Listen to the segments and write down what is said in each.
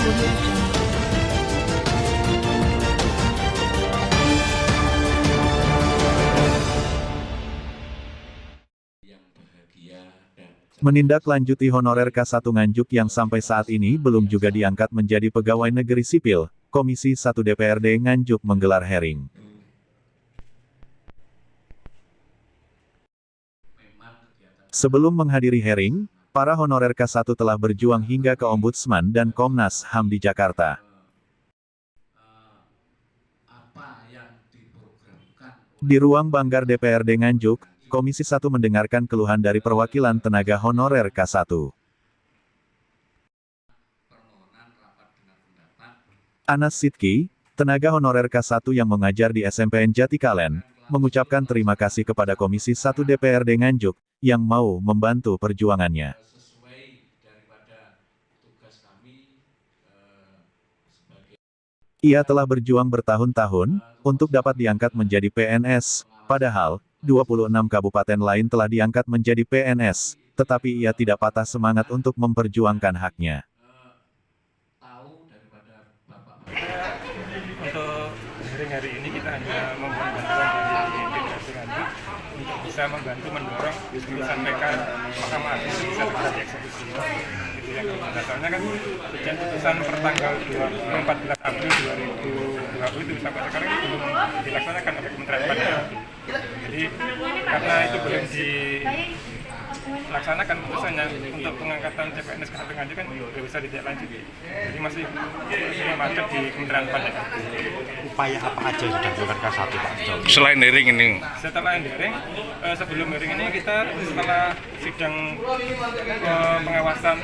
Audio Jungle. Menindaklanjuti honorer K1 Nganjuk yang sampai saat ini belum juga diangkat menjadi pegawai negeri sipil, Komisi 1 DPRD Nganjuk menggelar hearing. Sebelum menghadiri hearing, para honorer K1 telah berjuang hingga ke Ombudsman dan Komnas HAM di Jakarta. Di ruang banggar DPRD Nganjuk, Komisi 1 mendengarkan keluhan dari perwakilan tenaga honorer K1. Anas Sidki, tenaga honorer K1 yang mengajar di SMPN Jatikalen, mengucapkan terima kasih kepada Komisi 1 DPRD Nganjuk, yang mau membantu perjuangannya. Ia telah berjuang bertahun-tahun, untuk dapat diangkat menjadi PNS, padahal, 26 kabupaten lain telah diangkat menjadi PNS, tetapi ia tidak patah semangat untuk memperjuangkan haknya. Untuk hari ini kita hanya memberi bantuan dari DPRD Nganjuk untuk bisa membantu mendorong putusan PK Mahkamah Agung bisa segera dieksekusi. Itu yang soalnya kan hujan putusan pertanggal 14 April 2020 itu sampai sekarang belum dilaksanakan oleh Kementerian Pan. Jadi karena itu belum dilaksanakan putusannya untuk pengangkatan CPNS K1 Nganjuk kan belum bisa ditindaklanjuti. Jadi masih macet di Kementerian Pan. Upaya apa aja yang sudah dilakukan K1 Pak? Selain hearing ini? Setelah hearing, sebelum hearing ini kita setelah sidang pengawasan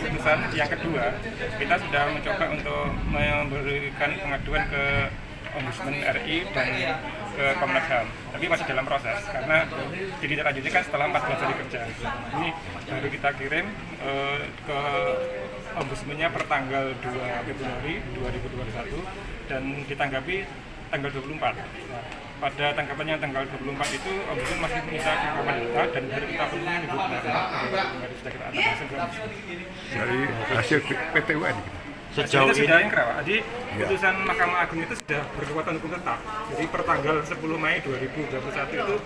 putusan yang kedua, kita sudah mencoba untuk memberikan pengaduan ke Ombudsman RI dan ke Komnas HAM, tapi masih dalam proses karena ditindaklanjuti kan setelah 14 hari kerja. Ini baru kita kirim ke Ombudsman-nya per tanggal 2 Februari 2021 dan ditanggapi tanggal 24. Nah, pada tanggapan yang tanggal 24 itu Ombudsman masih minta tanggapan data dan baru kita penuhi minggu kemarin. Sudah kita analisis Dari hasil PT UN. Sejauh ini sudah ingkrah, Pak. Jadi putusan Mahkamah Agung itu sudah berkekuatan hukum tetap. Jadi per tanggal 10 Mei 2021 itu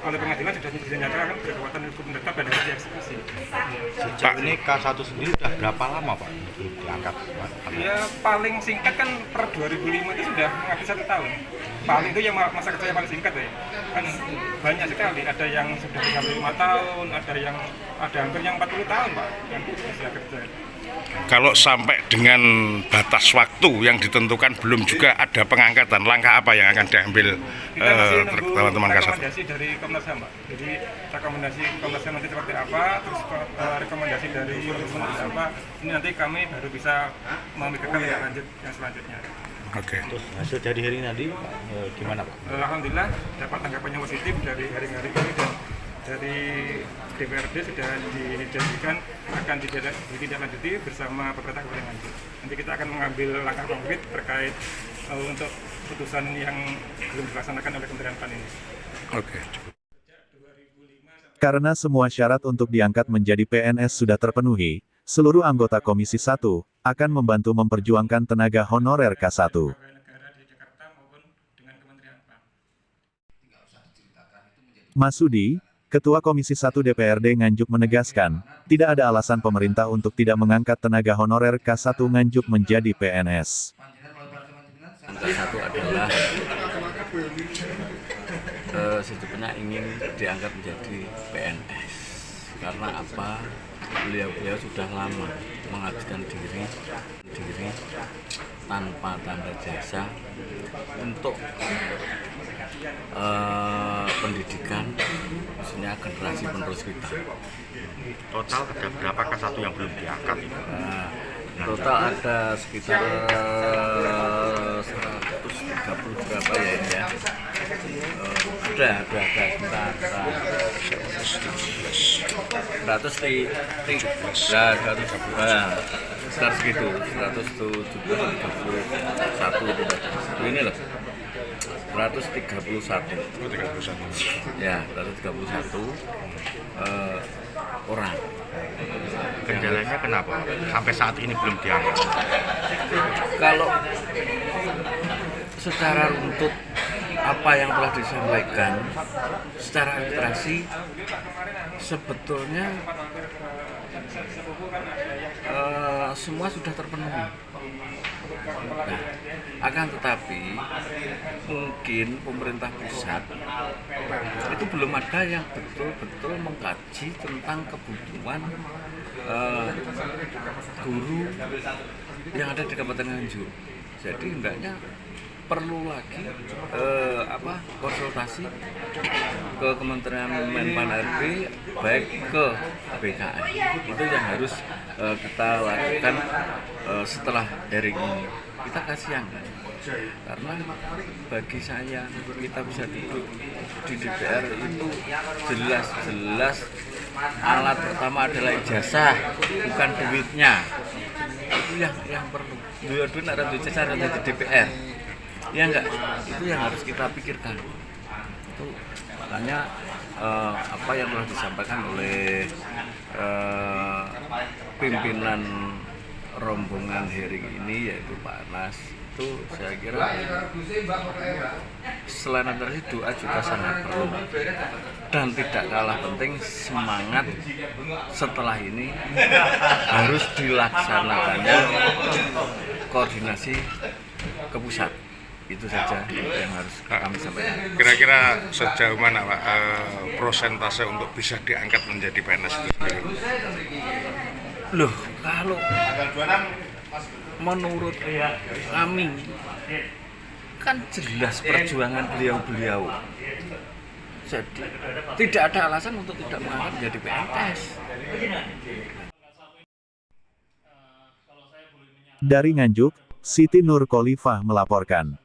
oleh pengadilan sudah dinyatakan berkekuatan hukum tetap dan harus dieksekusi. Sejauh ini K1 sendiri sudah berapa lama Pak diangkat? Ya paling singkat kan per 2005 itu sudah menghabis 1 tahun. Paling itu yang masa kerja yang paling singkat ya. Kan banyak sekali, ada yang sudah 35 tahun, ada hampir yang 40 tahun Pak yang sudah kerja. Kalau sampai dengan batas waktu yang ditentukan belum juga ada pengangkatan, langkah apa yang akan diambil teman-teman K1? Rekomendasi dari Komnas HAM, Pak. Jadi rekomendasi Komnas HAM nanti seperti apa, terus rekomendasi dari Ombudsman seperti apa. Ini nanti kami baru bisa memikirkan tindak lanjut yang selanjutnya. Oke. Terus hasil dari hari ini gimana Pak? Alhamdulillah dapat tanggapannya positif dari hari-hari ini dan dari DPRD sudah dijanjikan akan ditindaklanjuti bersama pemerintah Kabupaten Nganjuk. Nanti kita akan mengambil langkah konkret terkait untuk putusan yang belum dilaksanakan oleh Kementerian Pan ini. Oke. Karena semua syarat untuk diangkat menjadi PNS sudah terpenuhi, seluruh anggota Komisi 1 akan membantu memperjuangkan tenaga honorer K1. Masudi, Ketua Komisi 1 DPRD Nganjuk menegaskan, tidak ada alasan pemerintah untuk tidak mengangkat tenaga honorer K1 Nganjuk menjadi PNS. K1 adalah sebetulnya ingin diangkat menjadi PNS. Karena apa? Beliau sudah lama mengabdikan diri tanpa tanda jasa untuk pendidikan, maksudnya generasi penerus kita. Total ada berapa K1 yang belum diangkat? Total ada sekitar 130 berapa ya ini ya? Ada sebentar. 100 sekitar segitu, 131 ini loh. 131 ya, 131 orang Kendalanya kenapa? Sampai saat ini belum diangkat. Kalau secara runtut apa yang telah disampaikan secara administrasi sebetulnya semua sudah terpenuhi. Nah, akan tetapi mungkin pemerintah pusat itu belum ada yang betul-betul mengkaji tentang kebutuhan guru yang ada di Kabupaten Nganjuk. Jadi hendaknya perlu lagi konsultasi ke Kementerian Menpan-RB baik ke BKN. Itu yang harus kita lakukan setelah hearing ini. Kita kasihankan karena bagi saya kita bisa duduk di DPR itu jelas-jelas alat pertama adalah ijazah, bukan duitnya. Itu yang perlu. Duit ada ijazah ada di DPR. Ya enggak, itu yang harus kita pikirkan. Itu makanya apa yang telah disampaikan oleh pimpinan rombongan hearing ini yaitu Pak Anas, itu saya kira selain dari doa juga sangat perlu, dan tidak kalah penting semangat setelah ini harus dilaksanakannya koordinasi ke pusat. Itu saja yang harus kami sampaikan. Kira-kira sejauh mana Pak prosentase untuk bisa diangkat menjadi PNS itu sendiri? Loh, kalau menurut kami kan jelas perjuangan beliau-beliau. Jadi tidak ada alasan untuk tidak mengangkat menjadi PNS. Dari Nganjuk, Siti Nur Khalifah melaporkan.